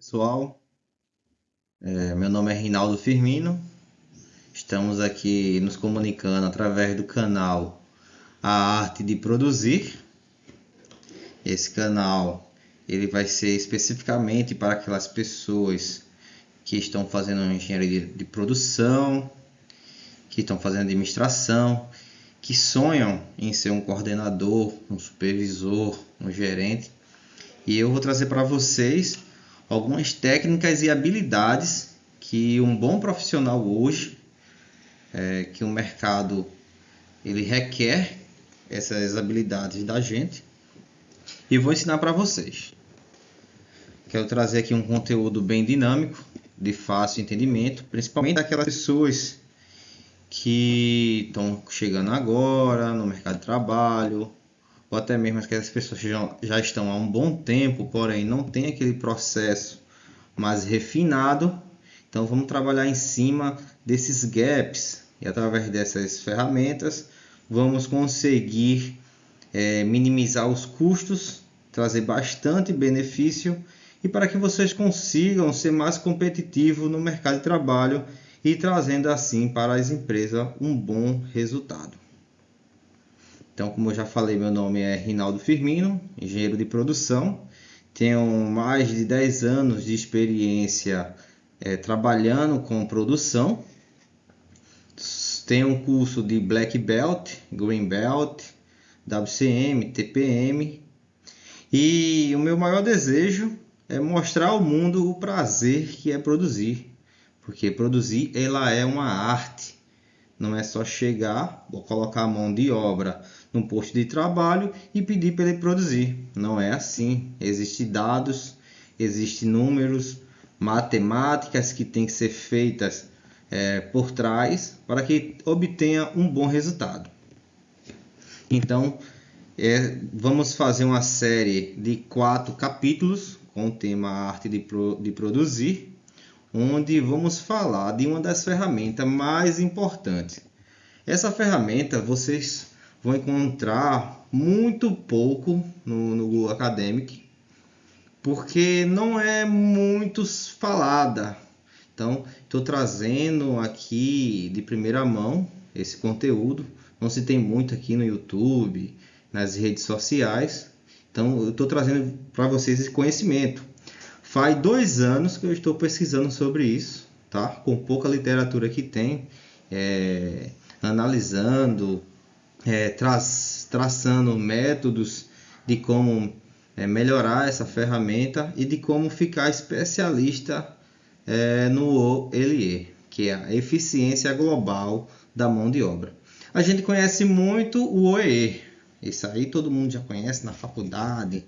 Pessoal, meu nome é Rinaldo Firmino. Estamos aqui nos comunicando através do canal A Arte de Produzir. Esse canal ele vai ser especificamente para aquelas pessoas que estão fazendo engenharia de produção, que estão fazendo administração, que sonham em ser um coordenador, um supervisor, um gerente. E eu vou trazer para vocês algumas técnicas e habilidades que um bom profissional hoje, que o mercado ele requer essas habilidades da gente, e vou ensinar para vocês. Quero trazer aqui um conteúdo bem dinâmico, de fácil entendimento, principalmente daquelas pessoas que estão chegando agora no mercado de trabalho, ou até mesmo aquelas pessoas que já estão há um bom tempo, porém não tem aquele processo mais refinado. Então vamos trabalhar em cima desses gaps e através dessas ferramentas vamos conseguir minimizar os custos, trazer bastante benefício e para que vocês consigam ser mais competitivos no mercado de trabalho e trazendo assim para as empresas um bom resultado. Então, como eu já falei, meu nome é Rinaldo Firmino, engenheiro de produção. Tenho mais de 10 anos de experiência trabalhando com produção. Tenho um curso de Black Belt, Green Belt, WCM, TPM. E o meu maior desejo é mostrar ao mundo o prazer que é produzir. Porque produzir ela é uma arte. Não é só chegar, colocar a mão de obra no posto de trabalho e pedir para ele produzir. Não é assim. Existem dados, existem números, matemáticas que têm que ser feitas por trás para que obtenha um bom resultado. Então, vamos fazer uma série de 4 capítulos com o tema Arte de Produzir, onde vamos falar de uma das ferramentas mais importantes. Essa ferramenta vocês vão encontrar muito pouco no Google Academic, porque não é muito falada. Então, estou trazendo aqui de primeira mão esse conteúdo. Não se tem muito aqui no YouTube, nas redes sociais. Então, eu estou trazendo para vocês esse conhecimento. Faz 2 anos que eu estou pesquisando sobre isso, tá? Com pouca literatura que tem, analisando, traçando métodos de como melhorar essa ferramenta e de como ficar especialista no OLE, que é a eficiência global da mão de obra. A gente conhece muito o OEE, isso aí todo mundo já conhece na faculdade,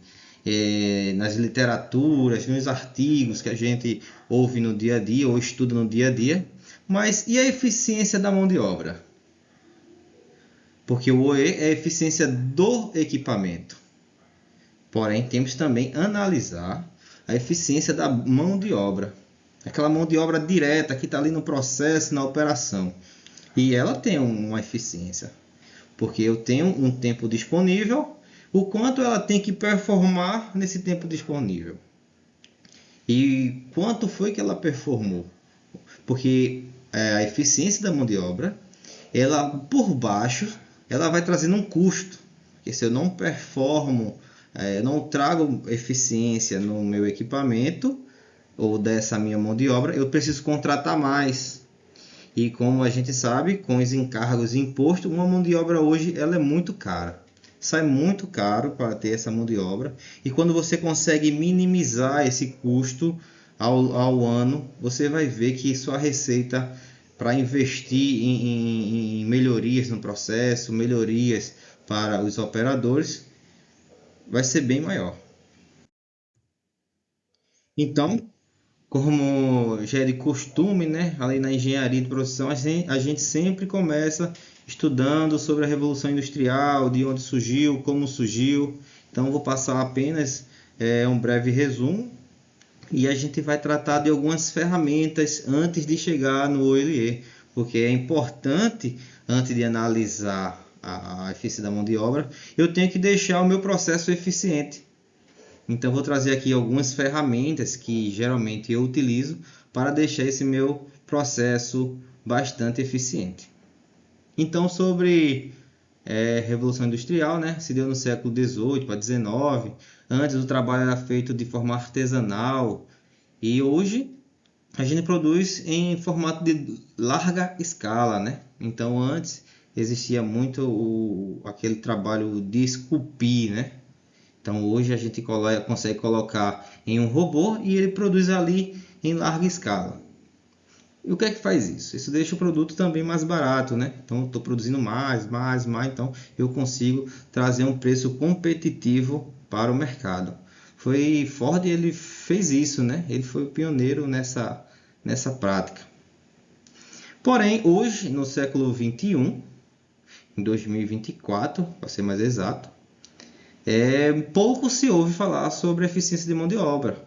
nas literaturas, nos artigos que a gente ouve no dia a dia ou estuda no dia a dia. Mas e a eficiência da mão de obra? Porque o OE é a eficiência do equipamento. Porém, temos também analisar a eficiência da mão de obra. Aquela mão de obra direta que está ali no processo, na operação. E ela tem uma eficiência. Porque eu tenho um tempo disponível, o quanto ela tem que performar nesse tempo disponível. E quanto foi que ela performou? Porque a eficiência da mão de obra, ela por baixo, ela vai trazendo um custo. Porque se eu não performo, não trago eficiência no meu equipamento, ou dessa minha mão de obra, eu preciso contratar mais. E como a gente sabe, com os encargos e impostos, uma mão de obra hoje ela é muito cara. Sai muito caro para ter essa mão de obra. E quando você consegue minimizar esse custo ao ano, você vai ver que sua receita para investir em melhorias no processo, melhorias para os operadores, vai ser bem maior. Então, como já é de costume, né? Ali na engenharia de produção, a gente sempre começa estudando sobre a Revolução Industrial, de onde surgiu, como surgiu. Então, vou passar apenas um breve resumo e a gente vai tratar de algumas ferramentas antes de chegar no OLE, porque é importante, antes de analisar a eficiência da mão de obra, eu tenho que deixar o meu processo eficiente. Então vou trazer aqui algumas ferramentas que geralmente eu utilizo para deixar esse meu processo bastante eficiente. Então sobre Revolução Industrial, né? Se deu no século XVIII para XIX. Antes o trabalho era feito de forma artesanal e hoje a gente produz em formato de larga escala, né? Então antes existia muito aquele trabalho de esculpir, né? Então hoje a gente consegue colocar em um robô e ele produz ali em larga escala. E o que é que faz isso? Isso deixa o produto também mais barato, né? Então, eu estou produzindo mais, então eu consigo trazer um preço competitivo para o mercado. Foi Ford, ele fez isso, né? Ele foi o pioneiro nessa prática. Porém, hoje, no século 21, em 2024, para ser mais exato, pouco se ouve falar sobre eficiência de mão de obra.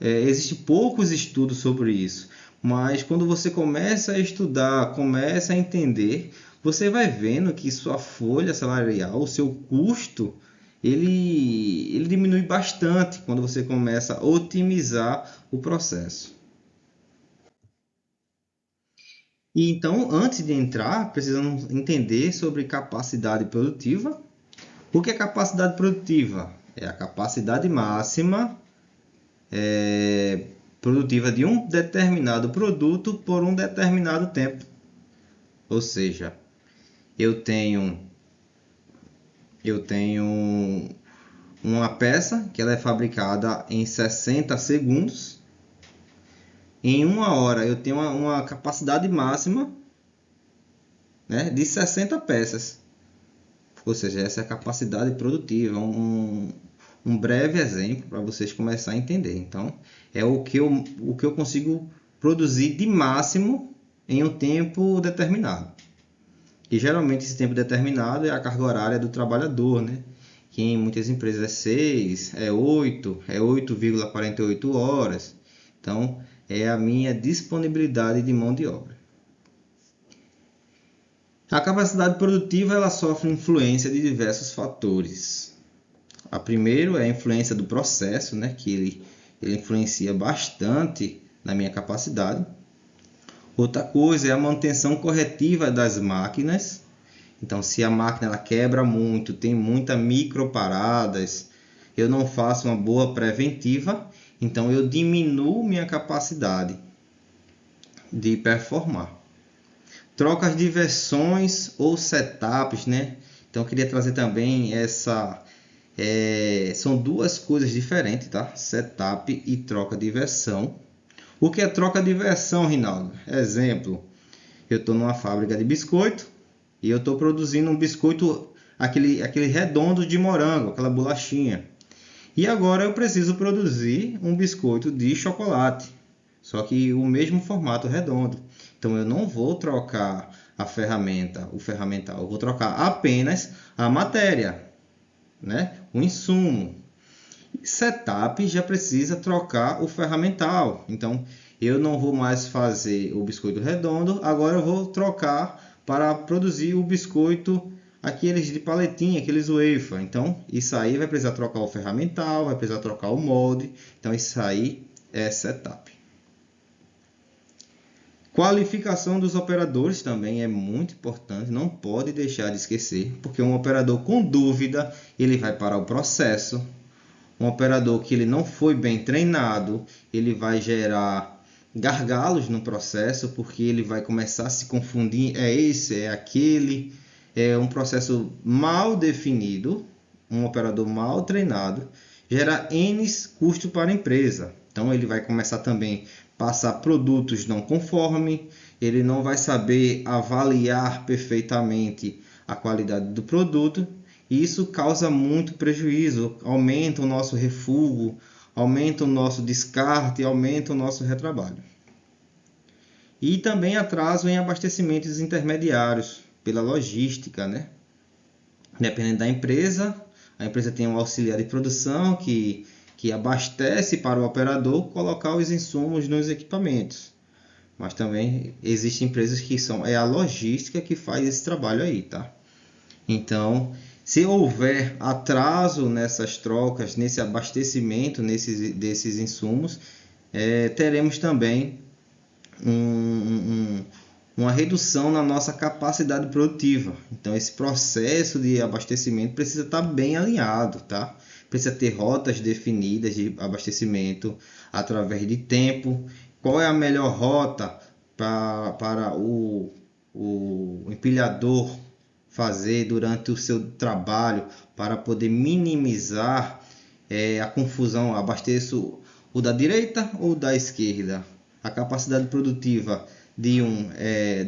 Existem poucos estudos sobre isso, mas quando você começa a estudar, começa a entender, você vai vendo que sua folha salarial, o seu custo, ele diminui bastante quando você começa a otimizar o processo. E então, antes de entrar, precisamos entender sobre capacidade produtiva. O que é capacidade produtiva? É a capacidade máxima produtiva de um determinado produto por um determinado tempo. Ou seja, eu tenho uma peça que ela é fabricada em 60 segundos. Em uma hora eu tenho uma capacidade máxima, né, de 60 peças. Ou seja, essa é a capacidade produtiva, um breve exemplo para vocês começarem a entender. Então, é o que eu consigo produzir de máximo em um tempo determinado. E geralmente esse tempo determinado é a carga horária do trabalhador, né? Que em muitas empresas é 6, é 8, é 8,48 horas. Então, é a minha disponibilidade de mão de obra. A capacidade produtiva ela sofre influência de diversos fatores. A primeiro é a influência do processo, né, que ele influencia bastante na minha capacidade. Outra coisa é a manutenção corretiva das máquinas. Então, se a máquina ela quebra muito, tem muitas microparadas, eu não faço uma boa preventiva, então eu diminuo minha capacidade de performar. Trocas de versões ou setups, né? Então eu queria trazer também são duas coisas diferentes, tá? Setup e troca de versão. O que é troca de versão, Rinaldo? Exemplo, eu estou numa fábrica de biscoito e eu estou produzindo um biscoito, aquele redondo de morango, aquela bolachinha. E agora eu preciso produzir um biscoito de chocolate, só que o mesmo formato redondo. Então eu não vou trocar o ferramental, eu vou trocar apenas a matéria, né? O insumo. Setup já precisa trocar o ferramental. Então eu não vou mais fazer o biscoito redondo, agora eu vou trocar para produzir o biscoito aqueles de paletinha, aqueles wafer. Então isso aí vai precisar trocar o ferramental, vai precisar trocar o molde. Então isso aí é setup. Qualificação dos operadores também é muito importante, não pode deixar de esquecer, porque um operador com dúvida, ele vai parar o processo. Um operador que ele não foi bem treinado, ele vai gerar gargalos no processo, porque ele vai começar a se confundir, é esse, é aquele. É um processo mal definido, um operador mal treinado, gera N custos para a empresa. Então ele vai começar também passar produtos não conformes, ele não vai saber avaliar perfeitamente a qualidade do produto, e isso causa muito prejuízo, aumenta o nosso refúgio, aumenta o nosso descarte, aumenta o nosso retrabalho. E também atraso em abastecimentos intermediários pela logística, né? Dependendo da empresa, a empresa tem um auxiliar de produção que abastece para o operador colocar os insumos nos equipamentos. Mas também existem empresas que é a logística que faz esse trabalho aí, tá? Então, Se houver atraso nessas trocas, nesse abastecimento desses insumos, teremos também uma redução na nossa capacidade produtiva. Então, esse processo de abastecimento precisa estar bem alinhado, tá? Precisa ter rotas definidas de abastecimento através de tempo. Qual é a melhor rota para o empilhador fazer durante o seu trabalho para poder minimizar a confusão? Abasteço o da direita ou da esquerda? A capacidade produtiva de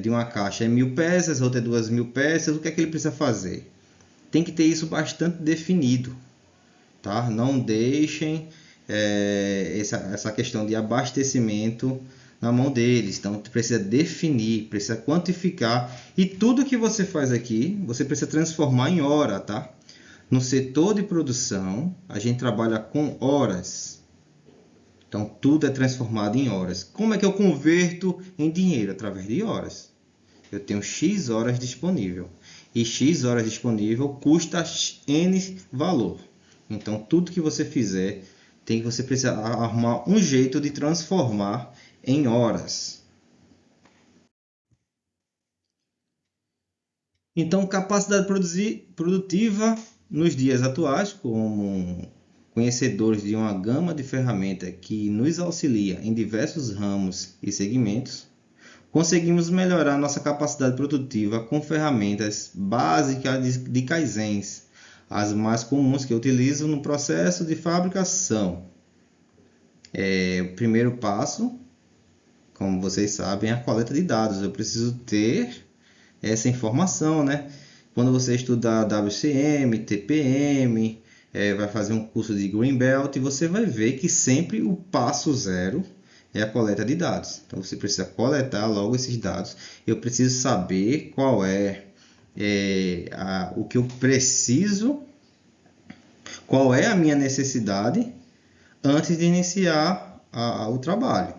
uma caixa é 1.000 peças, outra é 2.000 peças. O que é que ele precisa fazer? Tem que ter isso bastante definido, tá? Não deixem essa questão de abastecimento na mão deles. Então, precisa definir, precisa quantificar, e tudo que você faz aqui, você precisa transformar em hora, tá? No setor de produção, a gente trabalha com horas. Então, tudo é transformado em horas. Como é que eu converto em dinheiro? Através de horas. Eu tenho X horas disponível. E X horas disponível custa N valor. Então, tudo que você fizer, você precisa arrumar um jeito de transformar em horas. Então, capacidade produtiva nos dias atuais, como conhecedores de uma gama de ferramentas que nos auxilia em diversos ramos e segmentos, conseguimos melhorar nossa capacidade produtiva com ferramentas básicas de Kaizens, as mais comuns que eu utilizo no processo de fabricação. O primeiro passo, como vocês sabem, é a coleta de dados. Eu preciso ter essa informação, né? Quando você estudar WCM, TPM, vai fazer um curso de Green Belt, você vai ver que sempre o passo zero é a coleta de dados. Então você precisa coletar logo esses dados. Eu preciso saber qual o que eu preciso, qual é a minha necessidade antes de iniciar o trabalho.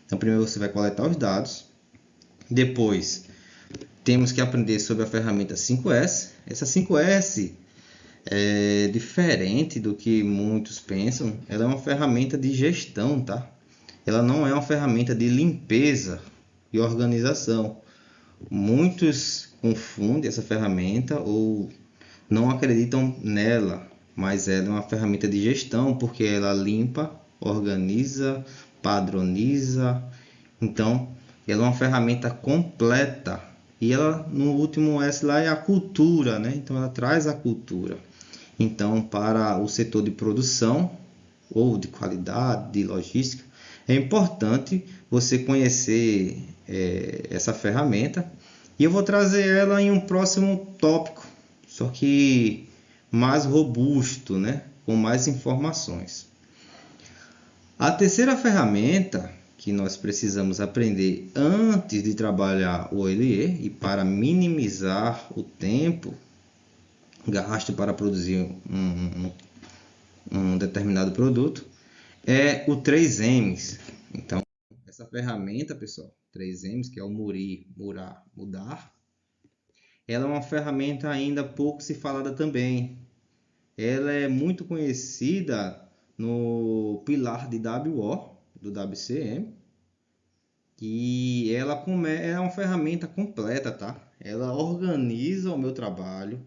Então primeiro você vai coletar os dados, depois temos que aprender sobre a ferramenta 5S. Essa 5S é diferente do que muitos pensam. Ela é uma ferramenta de gestão, tá? Ela não é uma ferramenta de limpeza e organização. Muitos confundem essa ferramenta ou não acreditam nela, mas ela é uma ferramenta de gestão porque ela limpa, organiza, padroniza. Então, ela é uma ferramenta completa. E ela, no último S lá, é a cultura, né? Então, ela traz a cultura. Então, para o setor de produção ou de qualidade, de logística, é importante você conhecer essa ferramenta. E eu vou trazer ela em um próximo tópico, só que mais robusto, né? Com mais informações. A terceira ferramenta que nós precisamos aprender antes de trabalhar o OLE e para minimizar o tempo gasto para produzir um determinado produto é o 3Ms. Então, essa ferramenta, pessoal, 3Ms, que é o murir, murar, mudar, ela é uma ferramenta ainda pouco se falada também. Ela é muito conhecida no pilar de WO, do WCM, e ela é uma ferramenta completa, tá? Ela organiza o meu trabalho,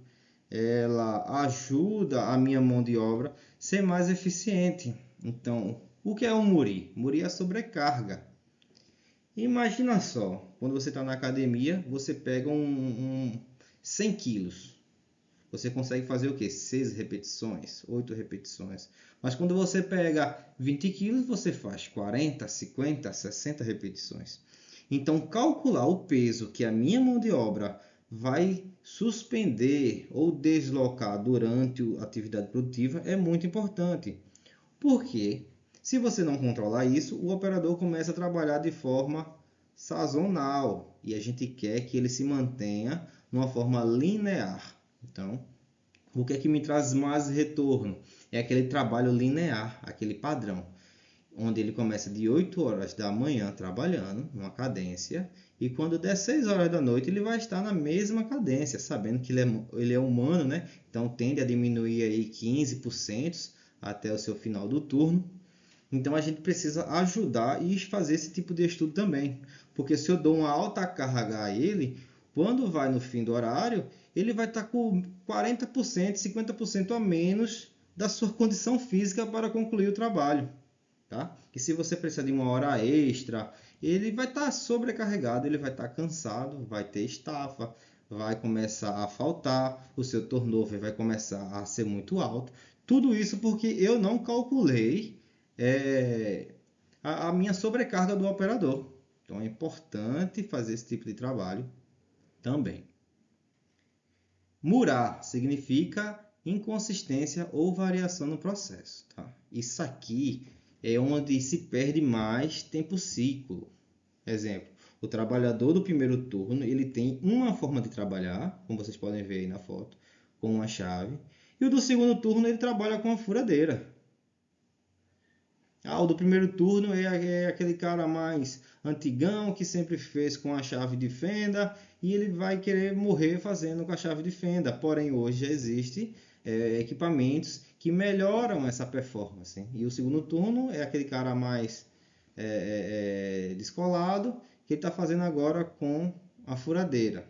ela ajuda a minha mão de obra ser mais eficiente. Então, o que é um muri? Muri é sobrecarga. Imagina só, quando você está na academia, você pega 100 quilos. Você consegue fazer o quê? 6 repetições, 8 repetições. Mas quando você pega 20 quilos, você faz 40, 50, 60 repetições. Então, calcular o peso que a minha mão de obra vai suspender ou deslocar durante a atividade produtiva é muito importante. Porque se você não controlar isso, o operador começa a trabalhar de forma sazonal. E a gente quer que ele se mantenha numa forma linear. Então, o que é que me traz mais retorno? É aquele trabalho linear, aquele padrão. onde ele começa de 8 horas da manhã trabalhando, numa cadência, e quando der 6 horas da noite ele vai estar na mesma cadência, sabendo que ele é humano, né? Então tende a diminuir aí 15% até o seu final do turno. Então a gente precisa ajudar e fazer esse tipo de estudo também, porque se eu dou uma alta carga a ele, quando vai no fim do horário, ele vai estar com 40%, 50% a menos da sua condição física para concluir o trabalho. Tá? Que se você precisar de uma hora extra, ele vai estar sobrecarregado, ele vai estar cansado, vai ter estafa, vai começar a faltar, o seu turnover vai começar a ser muito alto. Tudo isso porque eu não calculei a minha sobrecarga do operador. Então é importante fazer esse tipo de trabalho também. Murar significa inconsistência ou variação no processo. Tá? Isso aqui é onde se perde mais tempo ciclo. Exemplo, o trabalhador do primeiro turno ele tem uma forma de trabalhar, como vocês podem ver aí na foto, com uma chave, e o do segundo turno ele trabalha com uma furadeira. O do primeiro turno é aquele cara mais antigão que sempre fez com a chave de fenda e ele vai querer morrer fazendo com a chave de fenda. Porém, hoje já existem equipamentos que melhoram essa performance. E o segundo turno é aquele cara mais descolado que ele está fazendo agora com a furadeira.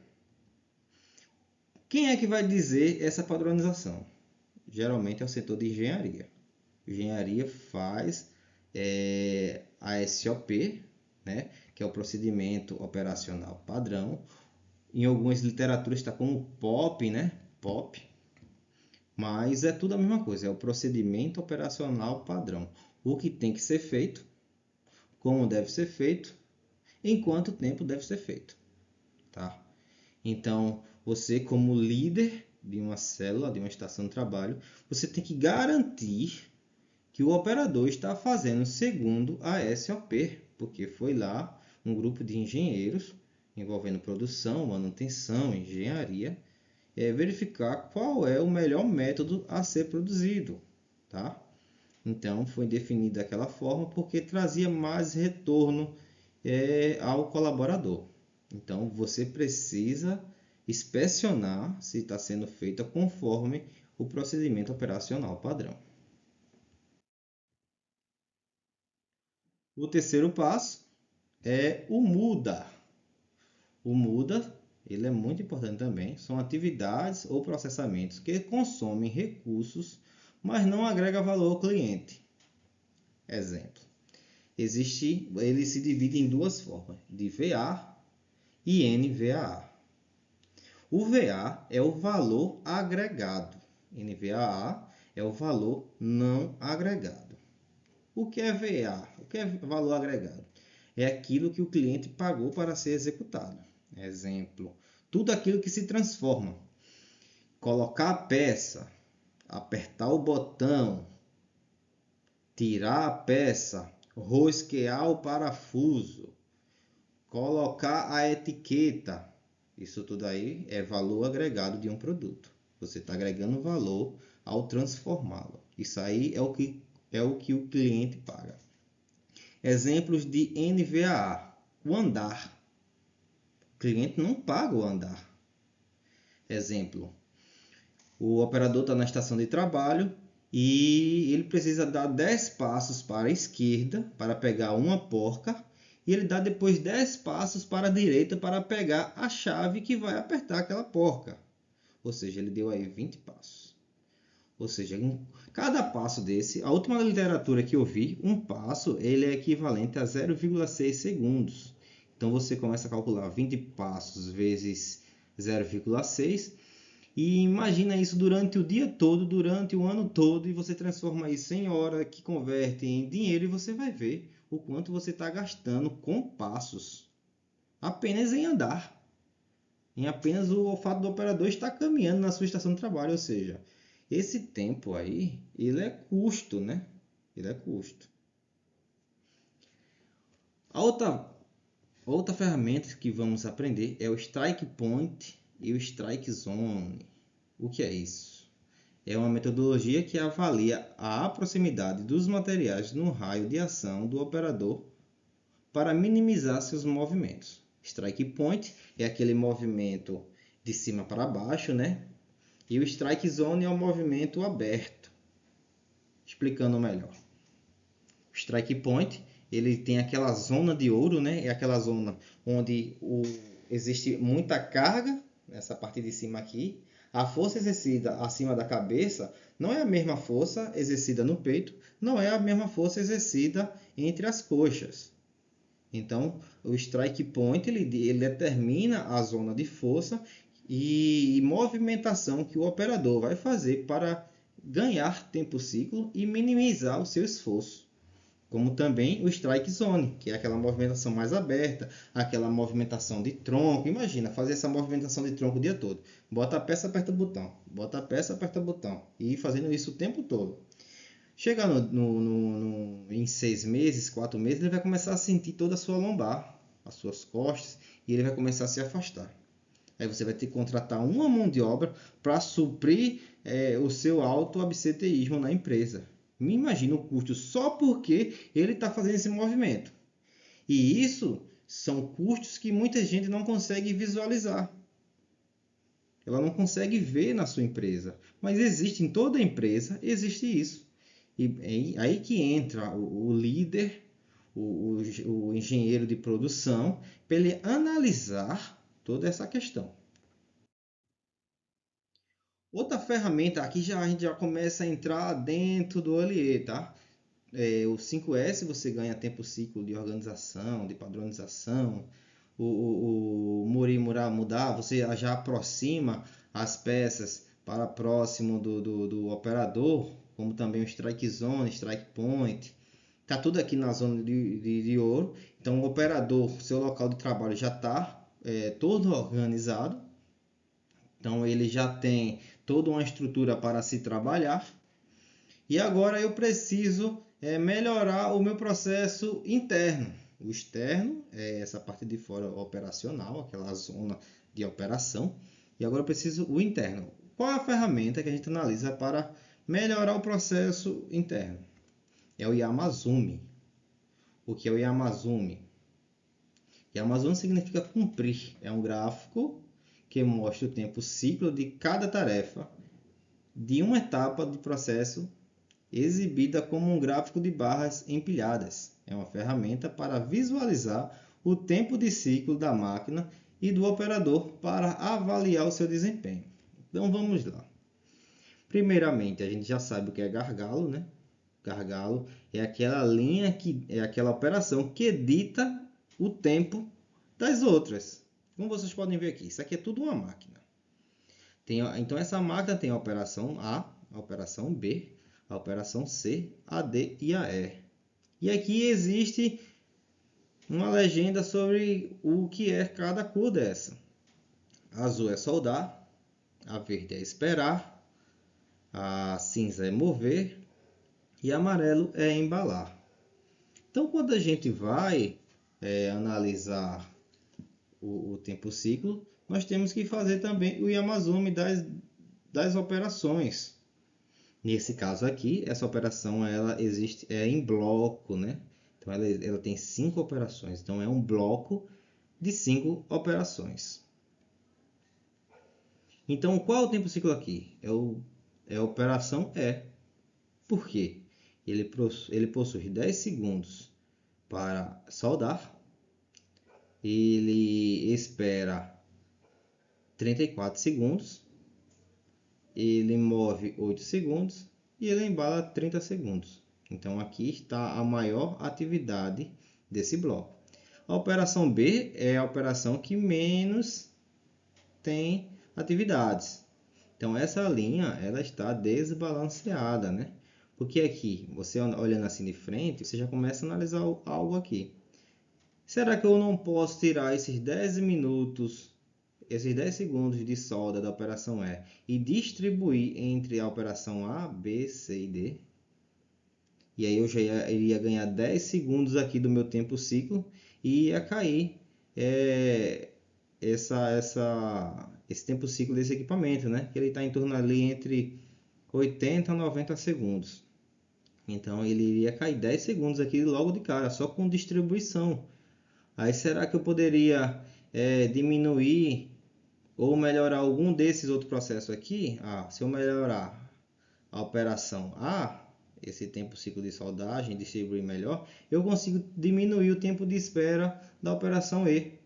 Quem é que vai dizer essa padronização? Geralmente é o setor de engenharia. Engenharia faz a SOP, né, que é o procedimento operacional padrão. Em algumas literaturas está como POP, né? POP. Mas é tudo a mesma coisa, é o procedimento operacional padrão. O que tem que ser feito, como deve ser feito, em quanto tempo deve ser feito, tá? Então, você como líder de uma célula, de uma estação de trabalho, você tem que garantir que o operador está fazendo segundo a SOP, porque foi lá um grupo de engenheiros envolvendo produção, manutenção, engenharia, verificar qual é o melhor método a ser produzido, tá? Então foi definido daquela forma porque trazia mais retorno ao colaborador. Então você precisa inspecionar se está sendo feita conforme o procedimento operacional padrão. O terceiro passo é o muda. O muda, ele é muito importante também. São atividades ou processamentos que consomem recursos, mas não agrega valor ao cliente. Exemplo. Ele se divide em duas formas, de VA e NVAA. O VA é o valor agregado. NVAA é o valor não agregado. O que é VA? O que é valor agregado? É aquilo que o cliente pagou para ser executado. Exemplo, tudo aquilo que se transforma. Colocar a peça, apertar o botão, tirar a peça, rosquear o parafuso, colocar a etiqueta. Isso tudo aí é valor agregado de um produto. Você está agregando valor ao transformá-lo. Isso aí é o que o cliente paga. Exemplos de NVAA. O andar. O cliente não paga o andar. Exemplo. O operador está na estação de trabalho e ele precisa dar 10 passos para a esquerda para pegar uma porca e ele dá depois 10 passos para a direita para pegar a chave que vai apertar aquela porca. Ou seja, ele deu aí 20 passos. Ou seja, em cada passo desse, a última literatura que eu vi, um passo ele é equivalente a 0,6 segundos. Então você começa a calcular 20 passos vezes 0,6 e imagina isso durante o dia todo, durante o ano todo, e você transforma isso em hora, que converte em dinheiro, e você vai ver o quanto você está gastando com passos, apenas em andar. Em apenas o olfato do operador estar caminhando na sua estação de trabalho, ou seja, esse tempo aí, ele é custo, né? Ele é custo. A outra ferramenta que vamos aprender é o Strike Point e o Strike Zone. O que é isso? É uma metodologia que avalia a proximidade dos materiais no raio de ação do operador para minimizar seus movimentos. Strike point é aquele movimento de cima para baixo, né? E o strike zone é o movimento aberto. Explicando melhor. O strike point, ele tem aquela zona de ouro, né? É aquela zona onde existe muita carga, nessa parte de cima aqui. A força exercida acima da cabeça não é a mesma força exercida no peito, não é a mesma força exercida entre as coxas. Então, o strike point ele determina a zona de força e movimentação que o operador vai fazer para ganhar tempo ciclo e minimizar o seu esforço. Como também o strike zone, que é aquela movimentação mais aberta, aquela movimentação de tronco. Imagina fazer essa movimentação de tronco o dia todo. Bota a peça, aperta o botão. Bota a peça, aperta o botão. E ir fazendo isso o tempo todo. Chega em 6 meses, 4 meses, ele vai começar a sentir toda a sua lombar, as suas costas, e ele vai começar a se afastar. Aí você vai ter que contratar uma mão de obra para suprir o seu autoabsenteísmo na empresa. Me imagina o custo só porque ele está fazendo esse movimento. E isso são custos que muita gente não consegue visualizar. Ela não consegue ver na sua empresa. Mas existe em toda empresa, existe isso. E aí que entra o líder, o engenheiro de produção, para ele analisar toda essa questão. Outra ferramenta, aqui a gente já começa a entrar dentro do OLE, tá? O 5S você ganha tempo ciclo de organização, de padronização. O Muri Mudar, você já aproxima as peças para próximo do operador, como também o strike zone, strike point. Está tudo aqui na zona de ouro. Então o operador, seu local de trabalho já está todo organizado. Então ele já tem toda uma estrutura para se trabalhar. E agora eu preciso melhorar o meu processo interno. O externo é essa parte de fora operacional, aquela zona de operação. E agora eu preciso o interno. Qual é a ferramenta que a gente analisa para melhorar o processo interno? É o Yamazumi. O que é o Yamazumi? Yamazumi significa cumprir. É um gráfico que mostra o tempo ciclo de cada tarefa de uma etapa de processo exibida como um gráfico de barras empilhadas. É uma ferramenta para visualizar o tempo de ciclo da máquina e do operador para avaliar o seu desempenho. Então vamos lá. Primeiramente, a gente já sabe o que é gargalo, né? Gargalo é aquela linha que é aquela operação que dita o tempo das outras. Como vocês podem ver aqui, isso aqui é tudo uma máquina. Então essa máquina tem a operação A, a operação B, a operação C, a D e a E. E aqui existe uma legenda sobre o que é cada cor dessa. A azul é soldar, a verde é esperar, a cinza é mover e amarelo é embalar. Então quando a gente vai analisar o tempo ciclo, nós temos que fazer também o Yamazumi das operações. Nesse caso aqui, essa operação ela existe em bloco, né? Então ela tem 5 operações. Então é um bloco de 5 operações. Então qual é o tempo ciclo aqui? É a operação E. Por quê? Ele possui 10 segundos para soldar. Ele espera 34 segundos. Ele move 8 segundos e ele embala 30 segundos. Então aqui está a maior atividade desse bloco. A operação B é a operação que menos tem atividades. Então essa linha ela está desbalanceada, né? Porque aqui, você olhando assim de frente, você já começa a analisar algo aqui. Será que eu não posso tirar esses 10 minutos, esses 10 segundos de solda da operação E distribuir entre a operação A, B, C e D? E aí eu já iria ganhar 10 segundos aqui do meu tempo ciclo e ia cair esse tempo ciclo desse equipamento, né? Que ele está em torno ali entre 80 a 90 segundos. Então ele iria cair 10 segundos aqui logo de cara, só com distribuição. Aí será que eu poderia diminuir ou melhorar algum desses outros processos aqui? Se eu melhorar a operação A, esse tempo ciclo de soldagem, distribuir melhor, eu consigo diminuir o tempo de espera da operação E.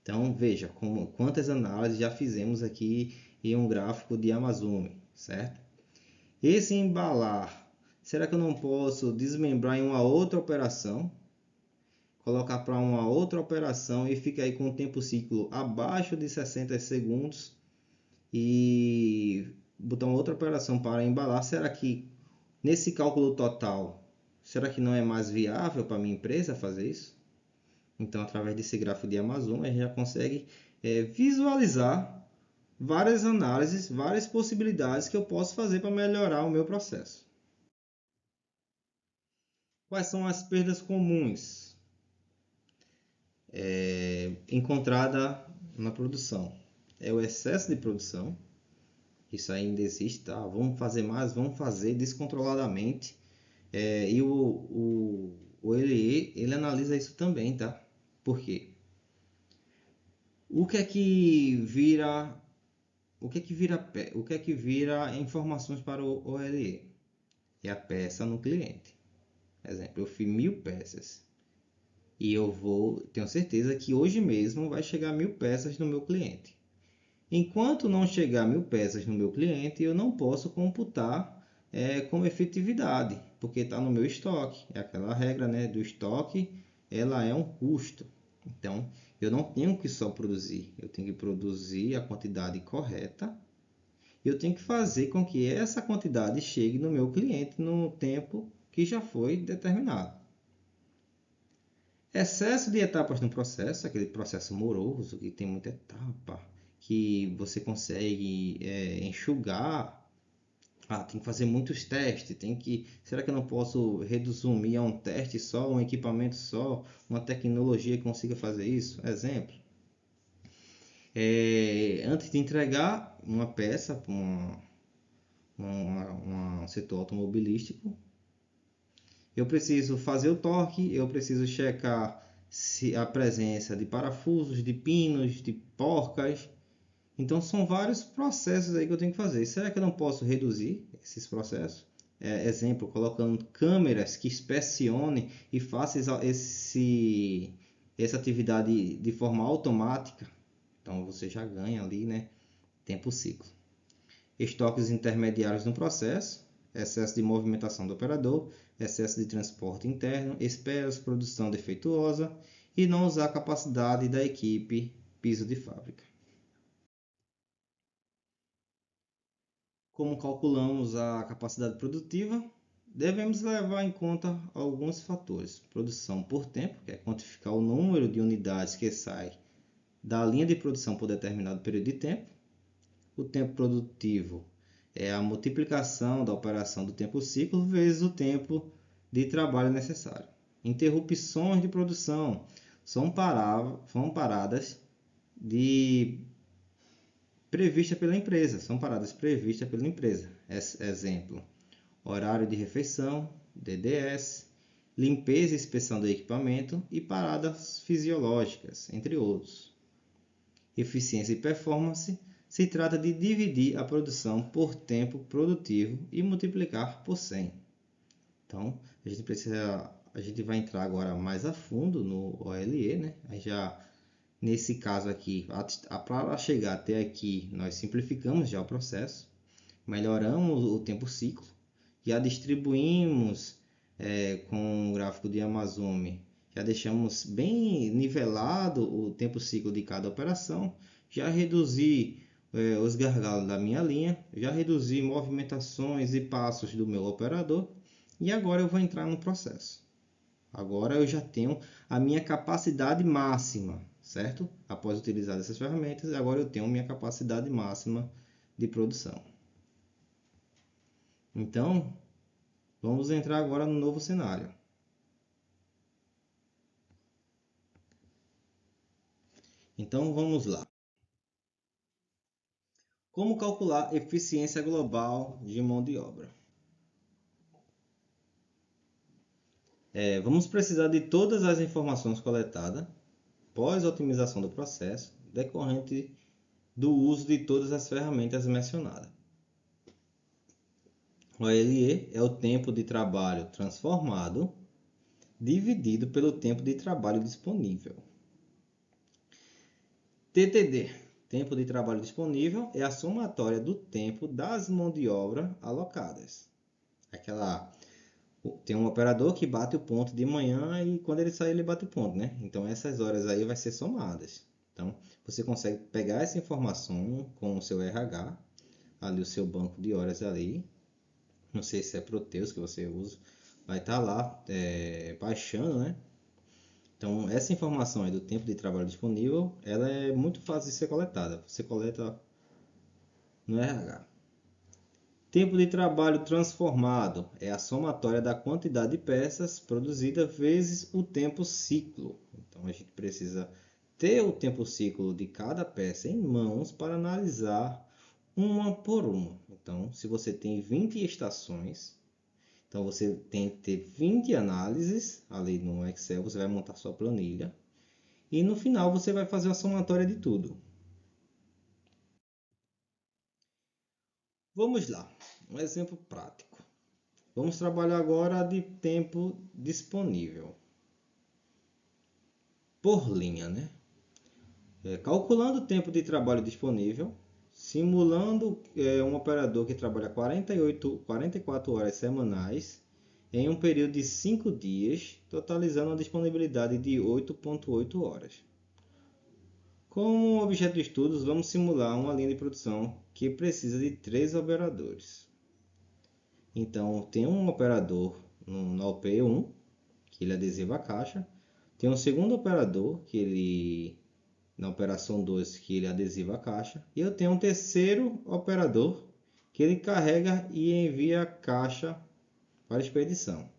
Então veja quantas análises já fizemos aqui em um gráfico de Amazon, certo? Esse embalar, será que eu não posso desmembrar em uma outra operação? Colocar para uma outra operação e fica aí com o tempo ciclo abaixo de 60 segundos e botar uma outra operação para embalar. Será que nesse cálculo total, será que não é mais viável para a minha empresa fazer isso? Então, através desse gráfico de Amazon, a gente já consegue visualizar várias análises, várias possibilidades que eu posso fazer para melhorar o meu processo. Quais são as perdas comuns encontradas na produção? É o excesso de produção. Isso ainda existe, tá? Vamos fazer mais, vamos fazer descontroladamente. E o ele analisa isso também, tá? Por quê? O que é que vira, o que é que vira informações para o OLE? É a peça no cliente. Exemplo, eu fiz 1000 peças e tenho certeza que hoje mesmo vai chegar 1000 peças no meu cliente. Enquanto não chegar 1000 peças no meu cliente, eu não posso computar como efetividade, porque está no meu estoque. É aquela regra, né, do estoque, ela é um custo. Então, eu não tenho que só produzir, eu tenho que produzir a quantidade correta. Eu tenho que fazer com que essa quantidade chegue no meu cliente no tempo que já foi determinado. Excesso de etapas no processo, aquele processo moroso que tem muita etapa, que você consegue enxugar. Tem que fazer muitos testes, será que eu não posso resumir a um teste só, um equipamento só, uma tecnologia que consiga fazer isso? Exemplo, antes de entregar uma peça para um setor automobilístico, eu preciso fazer o torque, eu preciso checar se a presença de parafusos, de pinos, de porcas. Então são vários processos aí que eu tenho que fazer. Será que eu não posso reduzir esses processos? Exemplo, colocando câmeras que inspecionem e façam essa atividade de forma automática. Então você já ganha ali, né, tempo ciclo. Estoques intermediários no processo, excesso de movimentação do operador, excesso de transporte interno, esperas, produção defeituosa e não usar a capacidade da equipe piso de fábrica. Como calculamos a capacidade produtiva, devemos levar em conta alguns fatores. Produção por tempo, que é quantificar o número de unidades que sai da linha de produção por determinado período de tempo. O tempo produtivo é a multiplicação da operação do tempo ciclo vezes o tempo de trabalho necessário. Interrupções de produção são paradas previstas pela empresa. São paradas previstas pela empresa. Exemplo, horário de refeição, DDS, limpeza e inspeção do equipamento e paradas fisiológicas, entre outros. Eficiência e performance se trata de dividir a produção por tempo produtivo e multiplicar por 100. Então, a gente vai entrar agora mais a fundo no OLE, né? Nesse caso aqui, para chegar até aqui, nós simplificamos já o processo, melhoramos o tempo ciclo, já distribuímos com o gráfico de Amazon, já deixamos bem nivelado o tempo ciclo de cada operação, já reduzi os gargalos da minha linha, já reduzi movimentações e passos do meu operador e agora eu vou entrar no processo. Agora eu já tenho a minha capacidade máxima, certo? Após utilizar essas ferramentas, agora eu tenho minha capacidade máxima de produção. Então, vamos entrar agora no novo cenário. Então, vamos lá. Como calcular eficiência global de mão de obra? Vamos precisar de todas as informações coletadas pós-otimização do processo, decorrente do uso de todas as ferramentas mencionadas. O OLE é o tempo de trabalho transformado dividido pelo tempo de trabalho disponível. TTD, tempo de trabalho disponível, é a somatória do tempo das mãos de obra alocadas. Tem um operador que bate o ponto de manhã e quando ele sai ele bate o ponto, né? Então essas horas aí vai ser somadas. Então você consegue pegar essa informação com o seu RH, ali o seu banco de horas ali. Não sei se é Proteus que você usa, vai estar lá baixando, né? Então essa informação aí do tempo de trabalho disponível, ela é muito fácil de ser coletada. Você coleta no RH. Tempo de trabalho transformado é a somatória da quantidade de peças produzida vezes o tempo ciclo. Então a gente precisa ter o tempo ciclo de cada peça em mãos para analisar uma por uma. Então, se você tem 20 estações, então você tem que ter 20 análises ali no Excel, você vai montar sua planilha e no final você vai fazer a somatória de tudo. Vamos lá, um exemplo prático. Vamos trabalhar agora de tempo disponível por linha, né? Calculando o tempo de trabalho disponível, simulando um operador que trabalha 44 horas semanais em um período de 5 dias, totalizando uma disponibilidade de 8,8 horas. Como objeto de estudos, vamos simular uma linha de produção que precisa de 3 operadores. Então, tem um operador no OP1, que ele adesiva a caixa. Tem um segundo operador, na operação 2, que ele adesiva a caixa. E eu tenho um terceiro operador, que ele carrega e envia a caixa para expedição.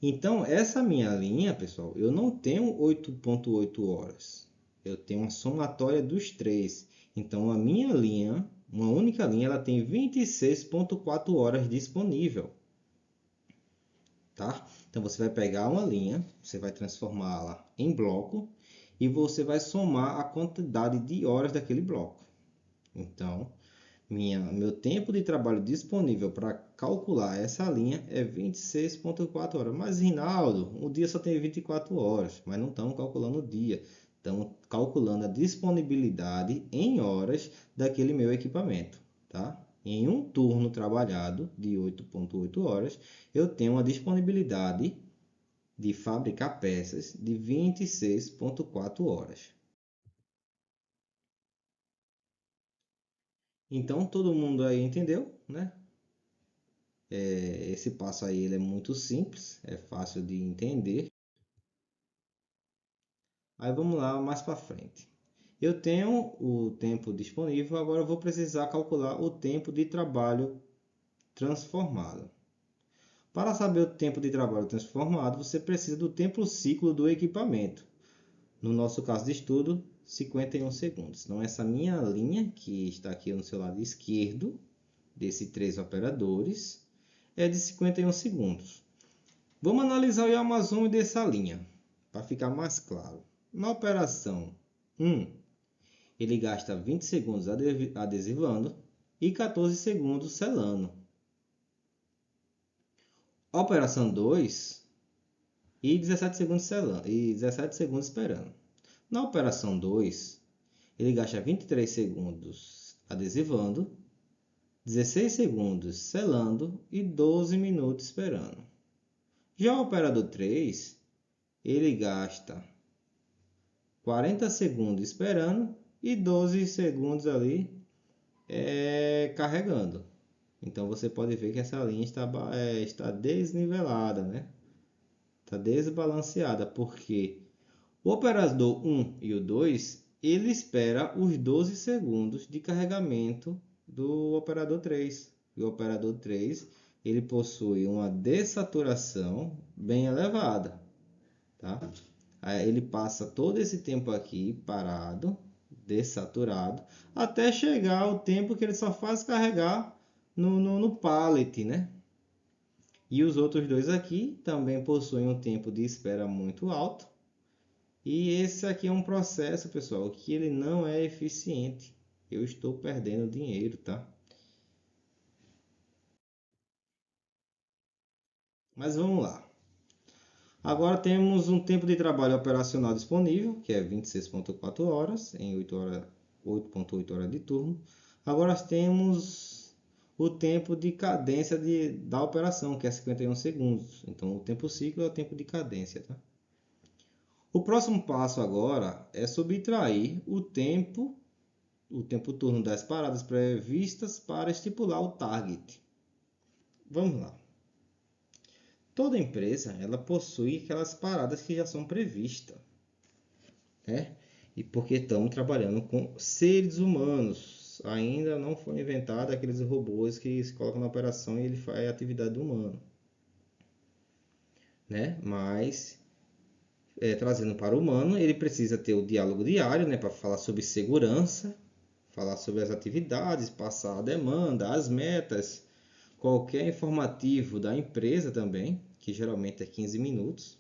Então, essa minha linha, pessoal, eu não tenho 8,8 horas. Eu tenho uma somatória dos três. Então, a minha linha, uma única linha, ela tem 26,4 horas disponível. Tá? Então, você vai pegar uma linha, você vai transformá-la em bloco e você vai somar a quantidade de horas daquele bloco. Então, meu tempo de trabalho disponível para calcular essa linha é 26,4 horas. Mas, Rinaldo, o dia só tem 24 horas, mas não estamos calculando o dia. Estamos calculando a disponibilidade em horas daquele meu equipamento. Tá? Em um turno trabalhado de 8,8 horas, eu tenho uma disponibilidade de fabricar peças de 26,4 horas. Então todo mundo aí entendeu, né? Esse passo aí ele é muito simples, é fácil de entender. Aí vamos lá mais para frente. Eu tenho o tempo disponível, agora eu vou precisar calcular o tempo de trabalho transformado. Para saber o tempo de trabalho transformado, você precisa do tempo ciclo do equipamento. No nosso caso de estudo, 51 segundos. Então, essa minha linha, que está aqui no seu lado esquerdo, desses 3 operadores, é de 51 segundos. Vamos analisar o Yamazumi dessa linha, para ficar mais claro. Na operação 1, ele gasta 20 segundos adesivando e 14 segundos selando. Operação 2, e 17 segundos selando, e 17 segundos esperando. Na operação 2, ele gasta 23 segundos adesivando, 16 segundos selando e 12 minutos esperando. Já o operador 3, ele gasta 40 segundos esperando e 12 segundos ali carregando. Então você pode ver que essa linha está desnivelada, né? Está desbalanceada, porque o operador 1 e o 2, ele espera os 12 segundos de carregamento do operador 3. E o operador 3, ele possui uma dessaturação bem elevada, tá? Aí ele passa todo esse tempo aqui parado, desaturado, até chegar ao tempo que ele só faz carregar no pallet, né? E os outros dois aqui também possuem um tempo de espera muito alto. E esse aqui é um processo, pessoal, que ele não é eficiente. Eu estou perdendo dinheiro, tá? Mas vamos lá. Agora temos um tempo de trabalho operacional disponível, que é 26,4 horas, em 8,8 horas de turno. Agora temos o tempo de cadência da operação, que é 51 segundos. Então, o tempo ciclo é o tempo de cadência, tá? O próximo passo agora é subtrair o tempo turno das paradas previstas para estipular o target. Vamos lá. Toda empresa ela possui aquelas paradas que já são previstas, né? E porque estamos trabalhando com seres humanos, ainda não foi inventado aqueles robôs que se colocam na operação e ele faz a atividade do humano, né? Mas trazendo para o humano, ele precisa ter o diálogo diário, né? Para falar sobre segurança, falar sobre as atividades, passar a demanda, as metas, qualquer informativo da empresa também, que geralmente é 15 minutos.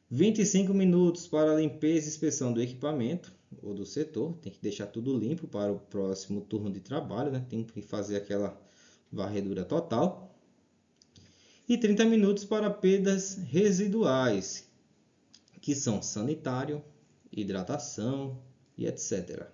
25 minutos para a limpeza e inspeção do equipamento ou do setor. Tem que deixar tudo limpo para o próximo turno de trabalho, né? Tem que fazer aquela varredura total. E 30 minutos para perdas residuais, que são sanitário, hidratação e etc.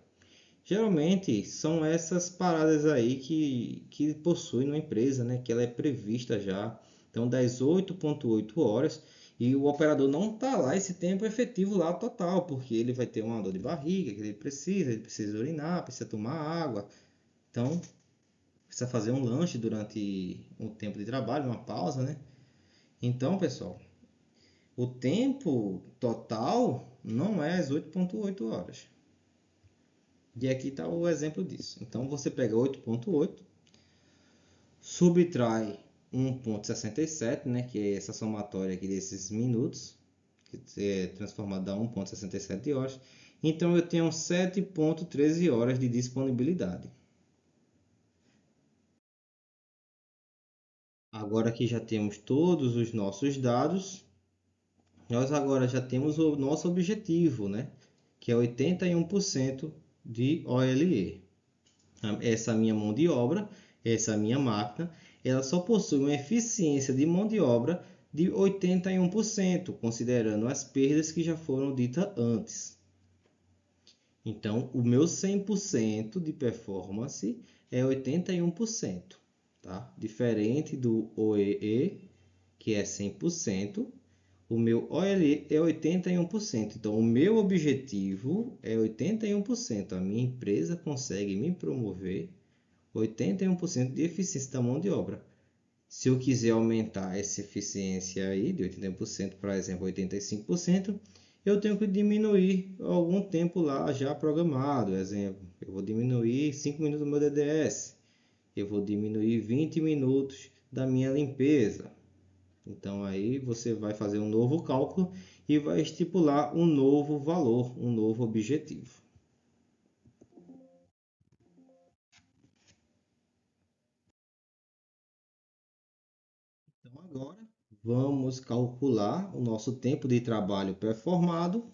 Geralmente são essas paradas aí que possui uma empresa, né? Que ela é prevista já. Então, das 8,8 horas e o operador não está lá esse tempo efetivo lá total, porque ele vai ter uma dor de barriga que ele precisa urinar, precisa tomar água. Então, precisa fazer um lanche durante um tempo de trabalho, uma pausa, né? Então, pessoal, o tempo total não é as 8,8 horas. E aqui está o exemplo disso. Então você pega 8,8, subtrai 1,67, né, que é essa somatória aqui desses minutos, que é transformado a 1,67 horas. Então eu tenho 7,13 horas de disponibilidade. Agora que já temos todos os nossos dados, nós agora já temos o nosso objetivo, né, que é 81% de OLE. Essa minha mão de obra, essa minha máquina, ela só possui uma eficiência de mão de obra de 81%, considerando as perdas que já foram ditas antes. Então, o meu 100% de performance é 81%, tá? Diferente do OEE, que é 100%, o meu OLE é 81%. Então, o meu objetivo é 81%. A minha empresa consegue me promover 81% de eficiência da mão de obra. Se eu quiser aumentar essa eficiência aí de 81%, por exemplo, 85%, eu tenho que diminuir algum tempo lá já programado. Exemplo, eu vou diminuir 5 minutos do meu DDS, eu vou diminuir 20 minutos da minha limpeza. Então aí você vai fazer um novo cálculo e vai estipular um novo valor, um novo objetivo. Então agora vamos calcular o nosso tempo de trabalho performado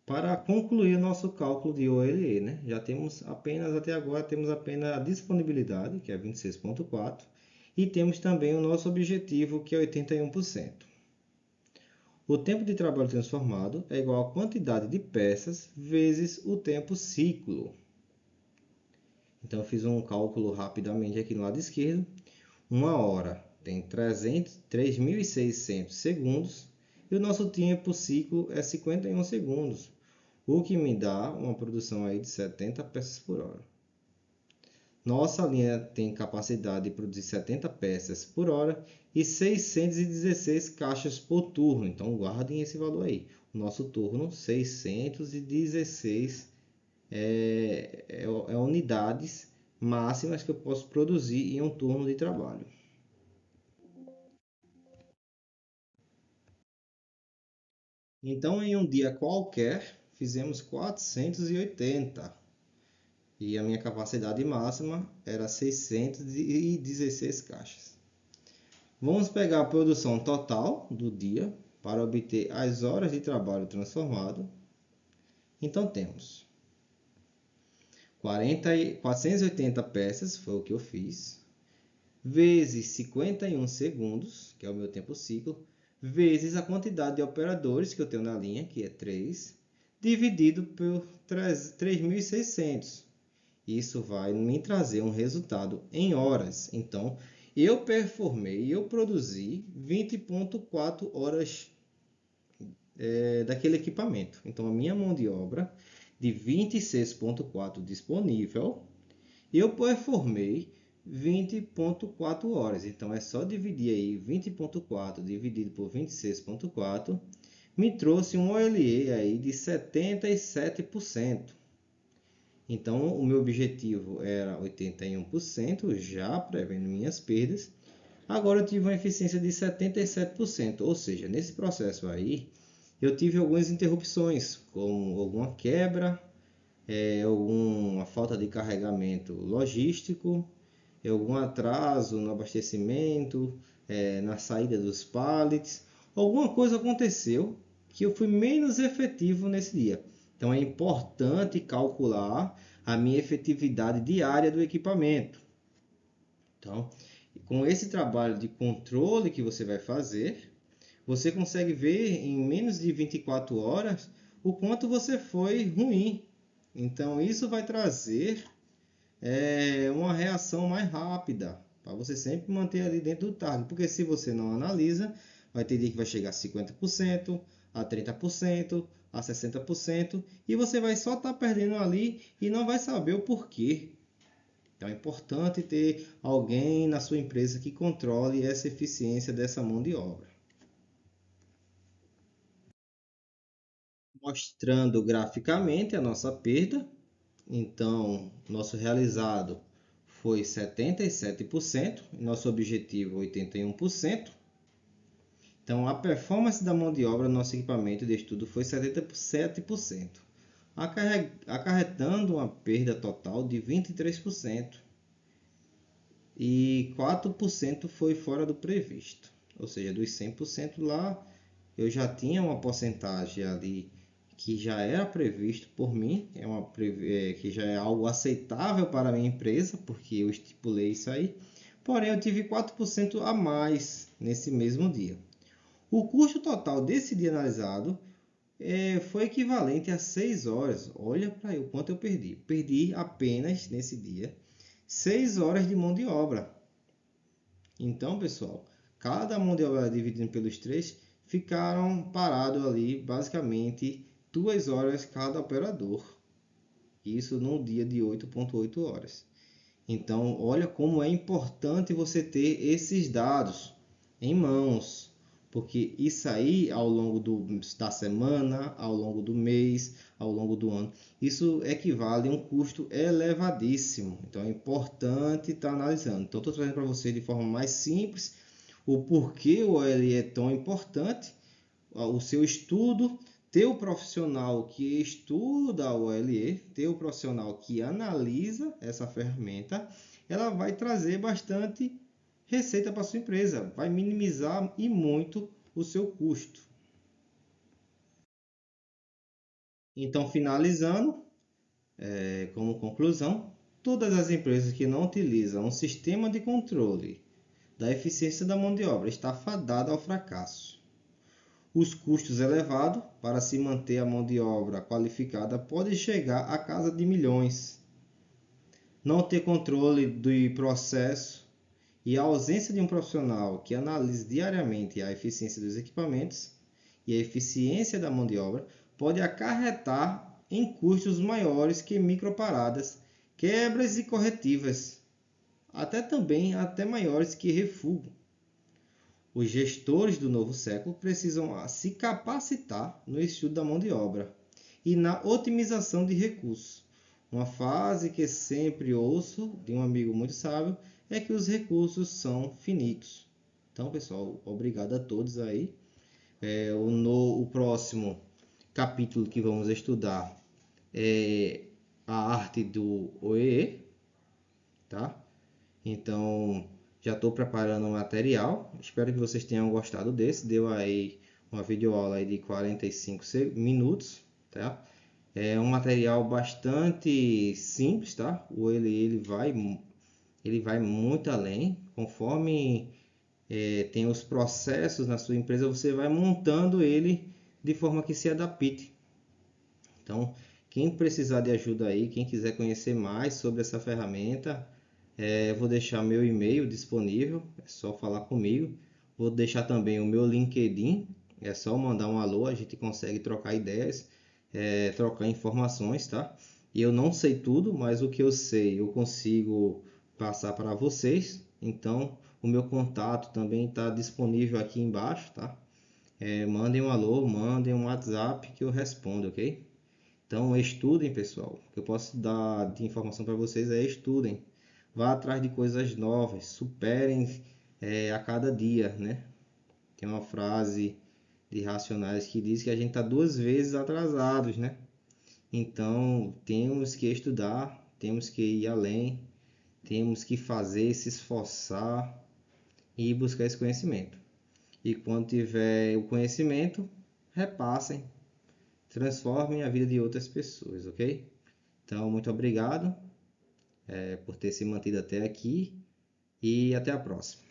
para concluir o nosso cálculo de OLE, né? Já temos apenas até agora temos apenas a disponibilidade, que é 26,4, e temos também o nosso objetivo, que é 81%. O tempo de trabalho transformado é igual à quantidade de peças vezes o tempo ciclo. Então eu fiz um cálculo rapidamente aqui no lado esquerdo. Uma hora tem 3.600 segundos e o nosso tempo ciclo é 51 segundos, o que me dá uma produção aí de 70 peças por hora. Nossa linha tem capacidade de produzir 70 peças por hora e 616 caixas por turno. Então guardem esse valor aí. O nosso turno 616 é unidades máximas que eu posso produzir em um turno de trabalho. Então, em um dia qualquer, fizemos 480 e a minha capacidade máxima era 616 caixas. Vamos pegar a produção total do dia para obter as horas de trabalho transformado. Então, temos 480 peças, foi o que eu fiz, vezes 51 segundos, que é o meu tempo ciclo, vezes a quantidade de operadores que eu tenho na linha, que é 3, dividido por 3.600. Isso vai me trazer um resultado em horas. Então, eu produzi 20,4 horas daquele equipamento. Então, a minha mão de obra de 26,4 disponível, eu performei 20,4 horas. Então, é só dividir aí 20,4 dividido por 26,4, me trouxe um OLE aí de 77%. Então, o meu objetivo era 81%, já prevendo minhas perdas. Agora eu tive uma eficiência de 77%, ou seja, nesse processo aí, eu tive algumas interrupções, como alguma quebra, alguma falta de carregamento logístico, algum atraso no abastecimento, na saída dos pallets. Alguma coisa aconteceu que eu fui menos efetivo nesse dia. Então é importante calcular a minha efetividade diária do equipamento. Então, com esse trabalho de controle que você vai fazer, você consegue ver em menos de 24 horas o quanto você foi ruim. Então, isso vai trazer uma reação mais rápida, para você sempre manter ali dentro do target. Porque se você não analisa, vai ter dia que vai chegar a 50%, a 30%, a 60%, e você vai só estar perdendo ali e não vai saber o porquê. Então é importante ter alguém na sua empresa que controle essa eficiência dessa mão de obra. Mostrando graficamente a nossa perda. Então, nosso realizado foi 77%, nosso objetivo 81%. Então, a performance da mão de obra no nosso equipamento de estudo foi 77%, acarretando uma perda total de 23%. E 4% foi fora do previsto. Ou seja, dos 100% lá, eu já tinha uma porcentagem ali que já era previsto por mim, que já é algo aceitável para a minha empresa, porque eu estipulei isso aí. Porém, eu tive 4% a mais nesse mesmo dia. O custo total desse dia analisado foi equivalente a 6 horas. Olha para o quanto eu perdi. Perdi apenas nesse dia 6 horas de mão de obra. Então, pessoal, cada mão de obra dividida pelos três ficaram parados ali basicamente 2 horas cada operador. Isso num dia de 8,8 horas. Então, olha como é importante você ter esses dados em mãos, porque isso aí ao longo da semana, ao longo do mês, ao longo do ano, isso equivale a um custo elevadíssimo. Então, é importante estar analisando. Então, estou trazendo para você de forma mais simples o porquê o OLE é tão importante, o seu estudo, ter o profissional que estuda a OLE, ter o profissional que analisa essa ferramenta, ela vai trazer bastante receita para sua empresa, vai minimizar e muito o seu custo. Então, finalizando, como conclusão, todas as empresas que não utilizam um sistema de controle da eficiência da mão de obra está fadada ao fracasso. Os custos elevados para se manter a mão de obra qualificada podem chegar à casa de milhões. Não ter controle do processo e a ausência de um profissional que analise diariamente a eficiência dos equipamentos e a eficiência da mão de obra pode acarretar em custos maiores que microparadas, quebras e corretivas, até maiores que refúgio. Os gestores do novo século precisam se capacitar no estudo da mão de obra e na otimização de recursos. Uma frase que sempre ouço de um amigo muito sábio é que os recursos são finitos. Então, pessoal, obrigado a todos aí. O próximo capítulo que vamos estudar é a arte do OEE, tá? Então, já estou preparando o material. Espero que vocês tenham gostado desse. Deu aí uma videoaula aí de 45 minutos, tá? É um material bastante simples, tá? Ele vai muito além. Conforme tem os processos na sua empresa, você vai montando ele de forma que se adapte. Então, quem precisar de ajuda aí, quem quiser conhecer mais sobre essa ferramenta, eu vou deixar meu e-mail disponível, é só falar comigo. Vou deixar também o meu LinkedIn, é só mandar um alô, a gente consegue trocar ideias, trocar informações, tá? E eu não sei tudo, mas o que eu sei eu consigo passar para vocês. Então, o meu contato também está disponível aqui embaixo, tá? Mandem um alô, mandem um WhatsApp que eu respondo, ok? Então, estudem, pessoal. O que eu posso dar de informação para vocês é estudem. Vá atrás de coisas novas, superem a cada dia, né? Tem uma frase de Racionais que diz que a gente está duas vezes atrasados, né? Então, temos que estudar, temos que ir além, temos que fazer, se esforçar e buscar esse conhecimento. E quando tiver o conhecimento, repassem, transformem a vida de outras pessoas, ok? Então, muito obrigado por ter se mantido até aqui e até a próxima.